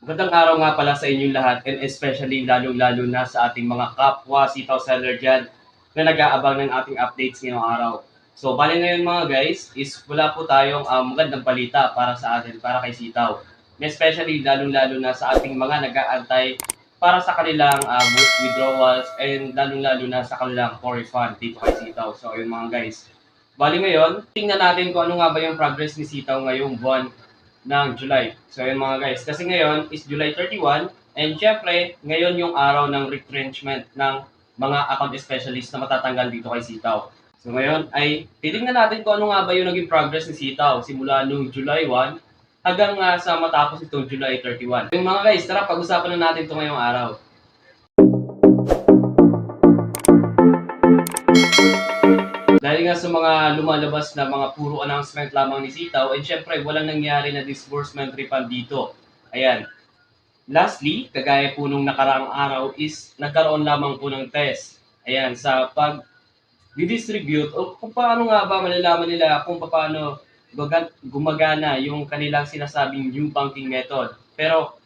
Magandang araw nga pala sa inyong lahat and especially lalong-lalo na sa ating mga kapwa sitaw seller dyan na nag-aabang ng ating updates ngayong araw. So, bali ngayon mga guys, is wala po tayong magandang balita para sa atin, para kay sitaw. And especially lalong-lalo na sa ating mga nag-aantay para sa kanilang withdrawals and lalong-lalo na sa kanilang core refund dito kay sitaw. So, ayun mga guys. Bali ngayon, tingnan natin kung ano nga ba yung progress ni sitaw ngayong buwan ng July. So yun mga guys, kasi ngayon is July 31 and syempre ngayon yung araw ng retrenchment ng mga account specialist na matatanggal dito kay Sitaw. So ngayon ay titingnan natin kung ano nga ba yung naging progress ni Sitaw simula nung July 1 hanggang sa matapos itong July 31. Yung mga guys, tara pag-usapan na natin ito ngayong araw. Dahil nga sa mga lumalabas na mga puro announcement lamang ni Sitaw, and syempre walang nangyari na disbursement refund dito. Ayan. Lastly, kagaya po nung nakaraang araw is nagkaroon lamang po ng test. Ayan, sa pag-distribute o kung paano nga ba malalaman nila kung paano gumagana yung kanilang sinasabing new banking method. Pero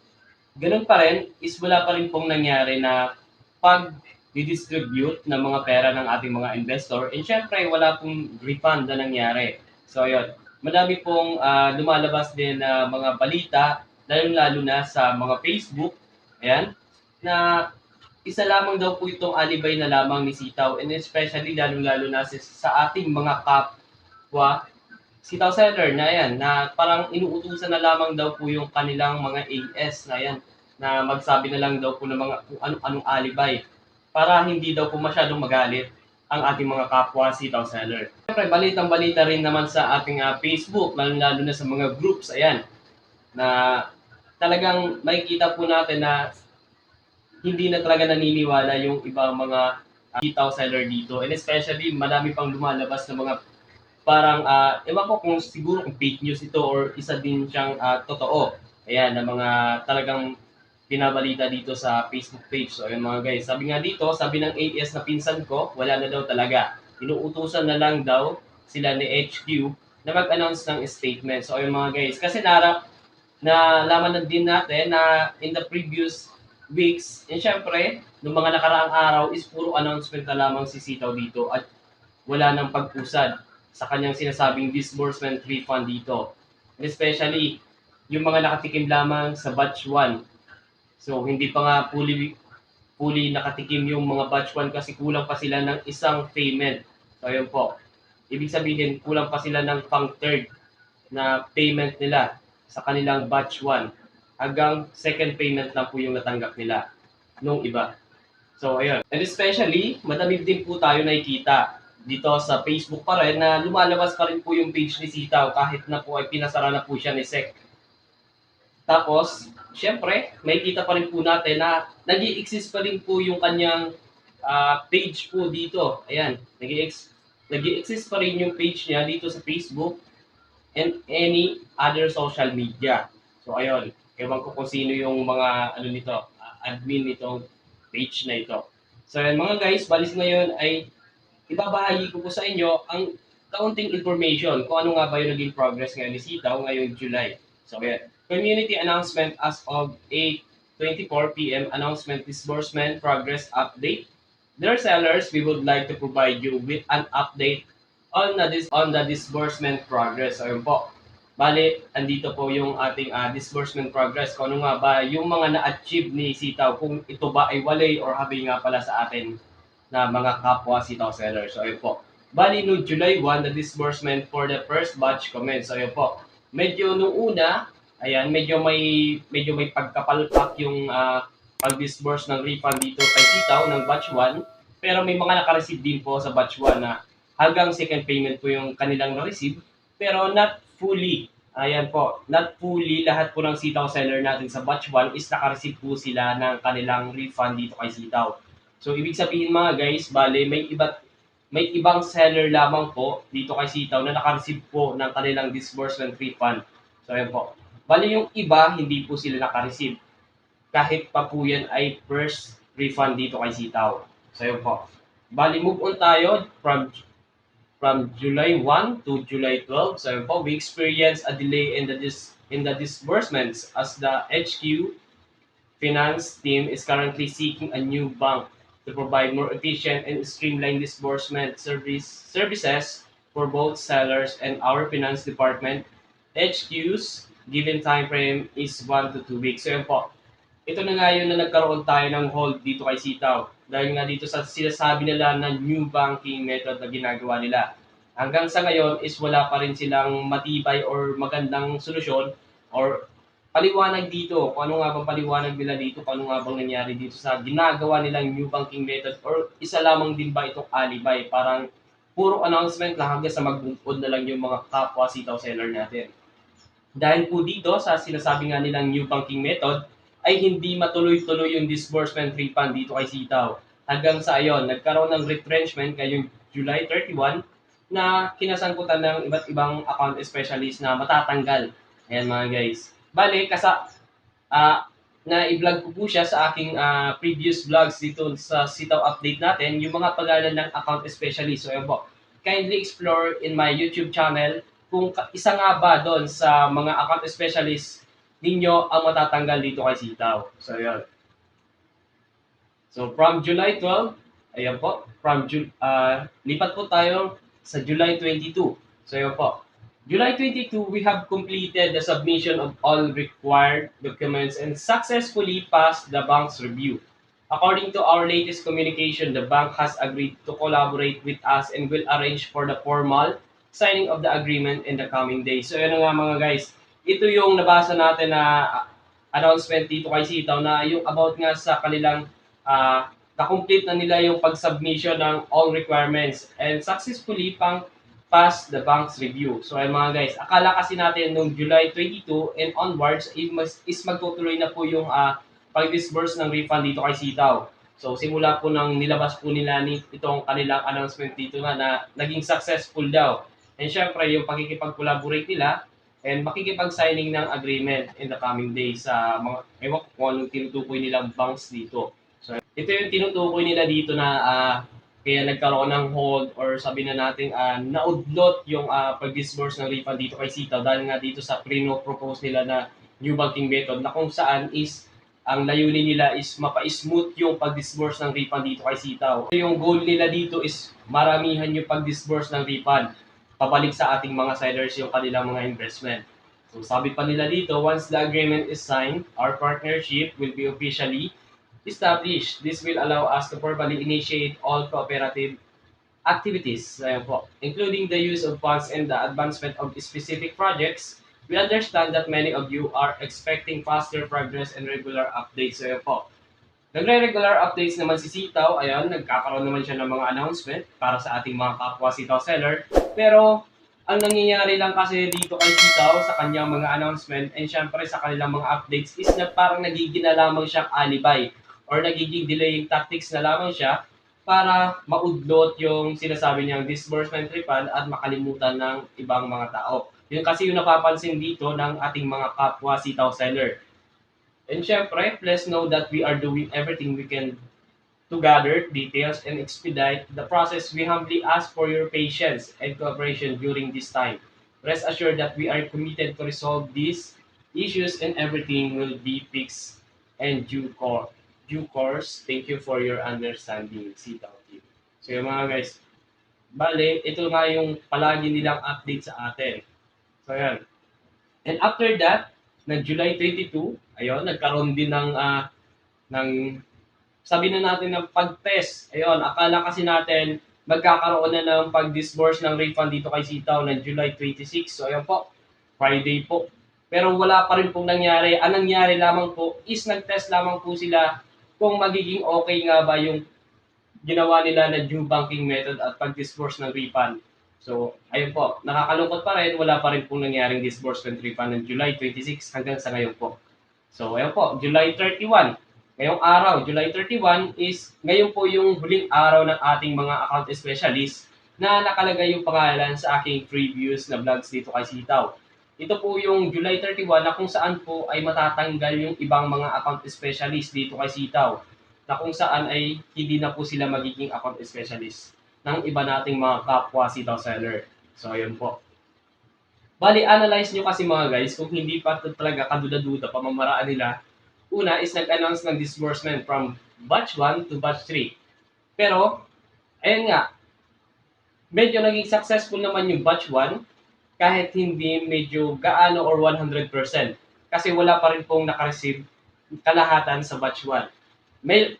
ganun pa rin is wala pa rin pong nangyari na pag-distribute ng mga pera ng ating mga investor. And syempre, wala pong refund na nangyari. So, yun. Madami pong lumalabas din na mga balita, lalo-lalo na sa mga Facebook, ayan, na isa lamang daw po itong alibay na lamang ni Sitaw and especially lalo-lalo na sa ating mga kapwa Sitaw seller na yan, na parang inuutusan na lamang daw po yung kanilang mga AS na yan, na magsabi na lang daw po ng mga kung anong alibay para hindi daw po masyadong magalit ang ating mga kapwa sitaw seller. Siyempre, balitang-balita rin naman sa ating Facebook, lalo na sa mga groups, ayan, na talagang makikita po natin na hindi na talaga naniniwala yung ibang mga sitaw seller dito. And especially, madami pang lumalabas na mga parang, ewan ko kung siguro kung fake news ito or isa din siyang totoo. Ayan, na mga talagang pinabalita dito sa Facebook page. So, ayun mga guys. Sabi nga dito, sabi ng AS na pinsan ko, wala na daw talaga. Inuutusan na lang daw sila ni HQ na mag-announce ng statement. So, ayun mga guys. Kasi nalaman na din natin na in the previous weeks, and syempre, nung mga nakaraang araw is puro announcement na lamang si Sitaw dito at wala nang pag-usad sa kanyang sinasabing disbursement refund dito. And especially, yung mga nakatikim lamang sa batch 1. So, hindi pa nga fully nakatikim yung mga batch 1 kasi kulang pa sila ng isang payment. So, ayun po. Ibig sabihin, kulang pa sila ng pang third na payment nila sa kanilang batch 1. Hanggang second payment lang po yung natanggap nila nung iba. So, ayun. And especially, madami din po tayo nakikita dito sa Facebook pa rin na lumalabas pa rin po yung page ni Sitaw kahit na po ay pinasara na po siya ni Sec. Tapos, syempre, makikita pa rin po natin na nag exist pa rin po yung kanyang page po dito. Ayan, nag exist pa rin yung page niya dito sa Facebook and any other social media. So, ayun, ewan ko kung sino yung mga ano nito, admin nitong page na ito. So, yan mga guys, balis ngayon ay ibabahagi ko po sa inyo ang kaunting information kung ano nga ba yung naging progress ngayon ni Sitaw ngayong July. So, yan. Community announcement as of 8:24 p.m. announcement disbursement progress update. Dear sellers, we would like to provide you with an update on the disbursement progress. So, yun po. Bali, andito po yung ating disbursement progress. Kung ano nga ba yung mga na-achieve ni Sitaw, kung ito ba ay walay or habi nga pala sa atin na mga kapwa sitaw sellers. So, ayun po. Bali, no July 1, the disbursement for the first batch commenced. So, ayun po. Medyo nung una, ayan, medyo may pagkapalpak yung pag-disburse ng refund dito kay sitaw ng batch 1. Pero may mga naka-receive din po sa batch 1 na hanggang second payment po yung kanilang na-receive. Pero not fully. Ayan po, not fully lahat po ng sitaw seller natin sa batch 1 is naka-receive po sila ng kanilang refund dito kay sitaw. So, ibig sabihin mga guys, bale, may ibang seller lamang po dito kay Sitaw na naka-receive po ng kanilang disbursement refund. So, ayan po. Bale, yung iba, hindi po sila naka-receive. Kahit pa po yan ay first refund dito kay Sitaw. So, ayan po. Bali, move on tayo from July 1 to July 12. So, ayan po, we experienced a delay in the disbursements as the HQ finance team is currently seeking a new bank to provide more efficient and streamlined disbursement services for both sellers and our finance department. HQ's given time frame is 1 to 2 weeks. So yun po, ito na nga yun na nagkaroon tayo ng hold dito kay Sitaw. Dahil nga dito sa sinasabi nila na new banking method na ginagawa nila. Hanggang sa ngayon is wala pa rin silang matibay or magandang solusyon or paliwanag dito. Kung ano nga bang paliwanag nila dito, kung ano nga bang nangyari dito sa ginagawa nilang new banking method or isa lamang din ba itong alibay? Parang puro announcement lang hanggang sa mag-move na lang yung mga kapwa Sitaw seller natin. Dahil po dito sa sinasabi nga nilang new banking method, ay hindi matuloy-tuloy yung disbursement refund dito kay Sitaw. Hanggang sa ayon, nagkaroon ng retrenchment ngayong July 31 na kinasangkutan ng iba't ibang account specialist na matatanggal. Ayan mga guys. Bale, ah, na i-vlog ko po siya sa aking previous vlogs dito sa Sitaw update natin, yung mga pangalan ng account specialist. So, ayan po. Kindly explore in my YouTube channel kung isa nga ba doon sa mga account specialist ninyo ang matatanggal dito kay Sitaw. So, ayan. So, from July 12, ayan po, lipat po tayo sa July 22. So, ayan po. July 22, we have completed the submission of all required documents and successfully passed the bank's review. According to our latest communication, the bank has agreed to collaborate with us and will arrange for the formal signing of the agreement in the coming days. So, yun nga mga guys. Ito yung nabasa natin na announcement dito kay Sitaw na yung about nga sa kanilang na-complete na nila yung pag-submission ng all requirements and successfully pass the bank's review. So ay mga guys, akala kasi natin nung July 22 and onwards is magtutuloy na po yung pag-disburse ng refund dito kay Sitaw. So simula po nang nilabas po nila itong kanilang announcement dito na naging successful daw. And syempre yung pakikipag-collaborate nila and makikipag-signing ng agreement in the coming days sa mga ewan ko kung anong tinutukoy nilang banks dito. So ito yung tinutukoy nila dito na kaya nagkaroon ng hold or sabi na natin naudlot yung pag-disburse ng refund dito kay Sitaw dahil nga dito sa propose nila na new banking method na kung saan is ang layunin nila is mapa-smooth yung pag-disburse ng refund dito kay Sitaw. Yung goal nila dito is maramihan yung pag-disburse ng refund pabalik sa ating mga sellers yung kanilang mga investment. So sabi pa nila dito, once the agreement is signed, our partnership will be officially established. This will allow us to formally initiate all cooperative activities, including the use of funds and the advancement of specific projects. We understand that many of you are expecting faster progress and regular updates. So, po. Nagre-regular updates naman si Sitaw. Ayan, nagkakaroon naman siya ng mga announcement para sa ating mga kapwa Sitaw seller. Pero, ang nangyayari lang kasi dito kay Sitaw sa kanyang mga announcement and syempre sa kanilang mga updates is na parang nagiging na lamang siyang alibay or nagiging delaying tactics na lamang siya para maudlot yung sinasabi niyang disbursement refund at makalimutan ng ibang mga tao. Yun kasi yung napapansin dito ng ating mga kapwa Sitaw seller. And syempre, please know that we are doing everything we can to gather details and expedite the process. We humbly ask for your patience and cooperation during this time. Rest assured that we are committed to resolve these issues and everything will be fixed and due course. Due course, thank you for your understanding, Sitaw Team. So yung mga guys, bale, ito nga yung palagi nilang update sa atin. So yan. And after that, July 22, ayun, nagkaroon din ng sabi na natin ng pag-test. Ayun, akala kasi natin magkakaroon na ng pag-disburse ng refund dito kay Sitaw ng July 26. So ayun po, Friday po. Pero wala pa rin pong nangyari. Ang nangyari lamang po is nag-test lamang po sila kung magiging okay nga ba yung ginawa nila na new banking method at pag-disburse ng refund. So, ayun po, nakakalungkot pa rin, wala pa rin pong nangyaring disbursement refund ng July 26 hanggang sa ngayon po. So, ayun po, July 31. Ngayong araw, July 31 is, ngayon po yung huling araw ng ating mga account specialist na nakalagay yung pangalan sa aking previous na vlogs dito kay Sitaw. Ito po yung July 31 na kung saan po ay matatanggal yung ibang mga account specialist dito kay Sitaw na kung saan ay hindi na po sila magiging account specialist ng iba nating mga kapwa Sitaw seller. So, ayun po. Bali, analyze nyo kasi mga guys, kung hindi pa talaga kaduda-duda pamamaraan nila una is nag-announce ng disbursement from batch 1 to batch 3. Pero, ayun nga, medyo naging successful naman yung batch 1 kahit hindi medyo gaano or 100%. Kasi wala pa rin pong nakareceive kalahatan sa batch 1.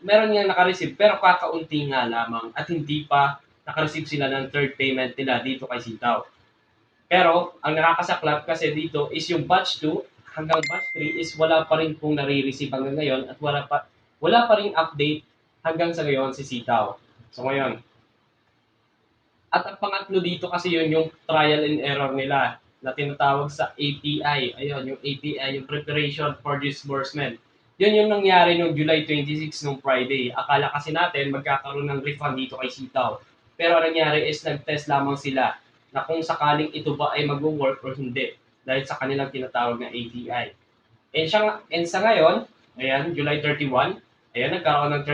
Meron nga nakareceive pero kakaunti nga lamang at hindi pa nakareceive sila ng third payment nila dito kay Sitaw. Pero ang nakakasaklap kasi dito is yung batch 2 hanggang batch 3 is wala pa rin pong nare-receive hanggang ngayon at wala pa rin update hanggang sa ngayon si Sitaw. So ngayon, at ang pangatlo dito kasi yun yung trial and error nila na tinatawag sa API. Ayun, yung API, yung Preparation for Disbursement. Yun yung nangyari noong July 26 nung Friday. Akala kasi natin magkakaroon ng refund dito kay Sitaw. Pero ang nangyari is nag-test lamang sila na kung sakaling ito ba ay mag-work or hindi dahil sa kanilang tinatawag na API. And sa ngayon, ayan, July 31, ayan, nagkaroon ng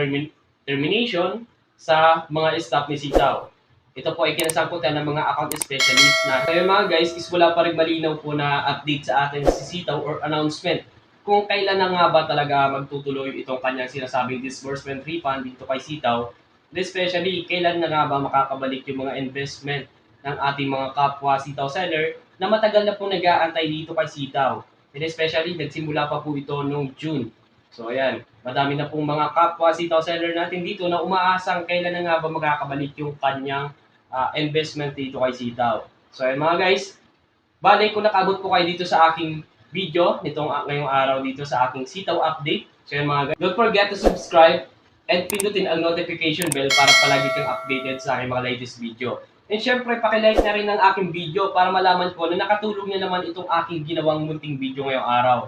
termination sa mga staff ni Sitaw. Ito po ay kinasangkutan ng mga account specialist na kaya mga guys is wala pa rin malinaw po na update sa atin si Sitaw or announcement kung kailan na nga ba talaga magtutuloy itong kanyang sinasabing disbursement refund dito kay Sitaw. And especially, kailan na nga ba makakabalik yung mga investment ng ating mga kapwa Sitaw seller na matagal na po nag-aantay dito kay Sitaw. And especially, nagsimula pa po ito noong June. So ayan, madami na pong mga kapwa Sitaw seller natin dito na umaasang kailan na nga ba makakabalik yung kanyang investment dito kay Sitaw. So ayun mga guys, bale kung nakabot po kayo dito sa aking video ngayong araw dito sa aking Sitaw update. So ayun mga guys, don't forget to subscribe and pindutin ang notification bell para palagi kang updated sa aking mga latest video. And syempre, pakilike na rin ang aking video para malaman ko na nakatulong na naman itong aking ginawang munting video ngayong araw.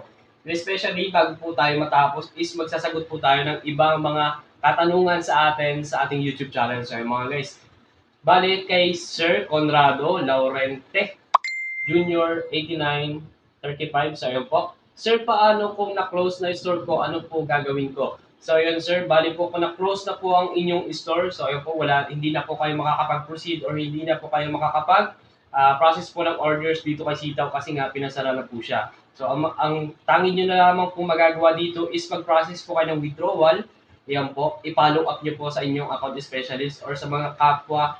And especially, bago po tayo matapos is magsasagot po tayo ng ibang mga katanungan sa ating YouTube channel. So ayun mga guys, balik kay Sir Conrado Laurente Junior 8935. So ayun po. Sir, paano kung na-close na store ko, ano po gagawin ko? So ayun sir, bali po kung na-close na po ang inyong store, so ayun po, hindi na po kayo makakapag-proceed or hindi na po kayo makakapag process po ng orders dito kay Sitaw kasi nga pinasara na po siya. So ang tanging nyo na lamang po magagawa dito is mag-process po kayo ng withdrawal. Ayan po, i-follow up nyo po sa inyong account specialist or sa mga kapwa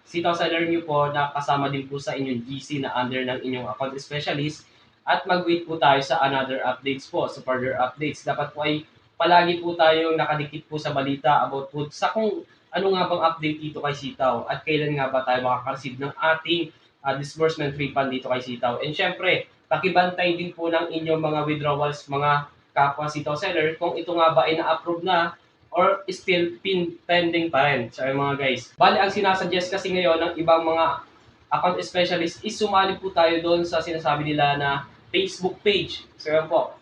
Sitaw seller nyo po na kasama din po sa inyong GC na under ng inyong account specialist at mag-wait po tayo sa another updates po, sa further updates. Dapat po ay palagi po tayong nakadikit po sa balita about po sa kung ano nga bang update dito kay Sitaw at kailan nga ba tayo makaka-receive ng ating disbursement refund dito kay Sitaw. And syempre, pakibantay din po ng inyong mga withdrawals, mga kapwa Sitaw seller kung ito nga ba ay na-approve na or still pending pa rin. So mga guys, bali ang sinasuggest kasi ngayon ng ibang mga account specialist is sumali po tayo doon sa sinasabi nila na Facebook page. So yan po.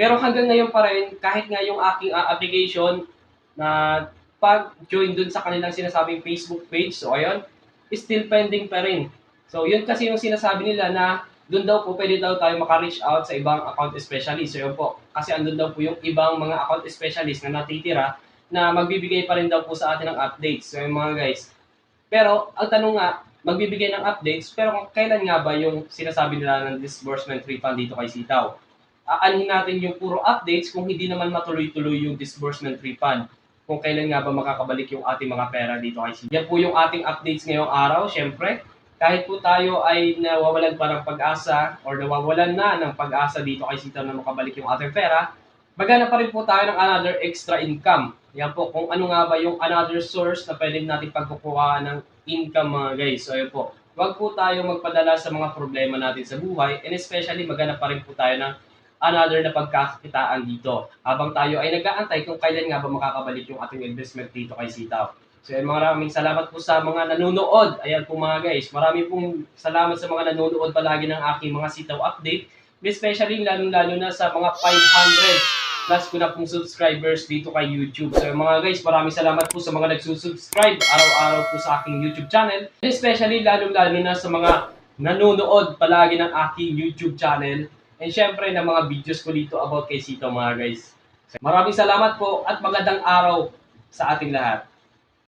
Pero hanggang ngayon pa rin, kahit nga yung aking application na pag-join dun sa kanilang sinasabing Facebook page, so ayun, still pending pa rin. So yun kasi yung sinasabi nila na dun daw po pwede daw tayo maka-reach out sa ibang account specialist. So yun po, kasi andun daw po yung ibang mga account specialist na natitira na magbibigay pa rin daw po sa atin ng updates. So yun mga guys. Pero ang tanong nga, magbibigay ng updates, pero kailan nga ba yung sinasabi nila ng disbursement refund dito kay Sitaw? Aanhin natin yung puro updates kung hindi naman matuloy-tuloy yung disbursement refund. Kung kailan nga ba makakabalik yung ating mga pera dito kay Sitaw. Yan po yung ating updates ngayong araw. Siyempre, kahit po tayo ay nawawalan pa ng pag-asa or nawawalan na ng pag-asa dito kay Sitaw na makabalik yung ating pera, maghanap pa rin po tayo ng another extra income. Yan po, kung ano nga ba yung another source na pwede natin pagkukuhaan ng income mga guys. So yun po, huwag po tayo magpadala sa mga problema natin sa buhay and especially maghanap pa rin po tayo ng another na pagkakakitaan dito. Habang tayo ay nag-aantay kung kailan nga ba makakabalik yung ating investment dito kay Sitaw. So yan, maraming salamat po sa mga nanonood. Ayan po mga guys, maraming pong salamat sa mga nanonood palagi ng aking mga Sitaw update. Especially lalo na sa mga 500 plus ko na pong subscribers dito kay YouTube. So mga guys, maraming salamat po sa mga nagsusubscribe araw-araw po sa aking YouTube channel. And especially lalo na sa mga nanonood palagi ng aking YouTube channel. And syempre ng mga videos ko dito about kay Sitaw mga guys. Maraming salamat po at magandang araw sa ating lahat.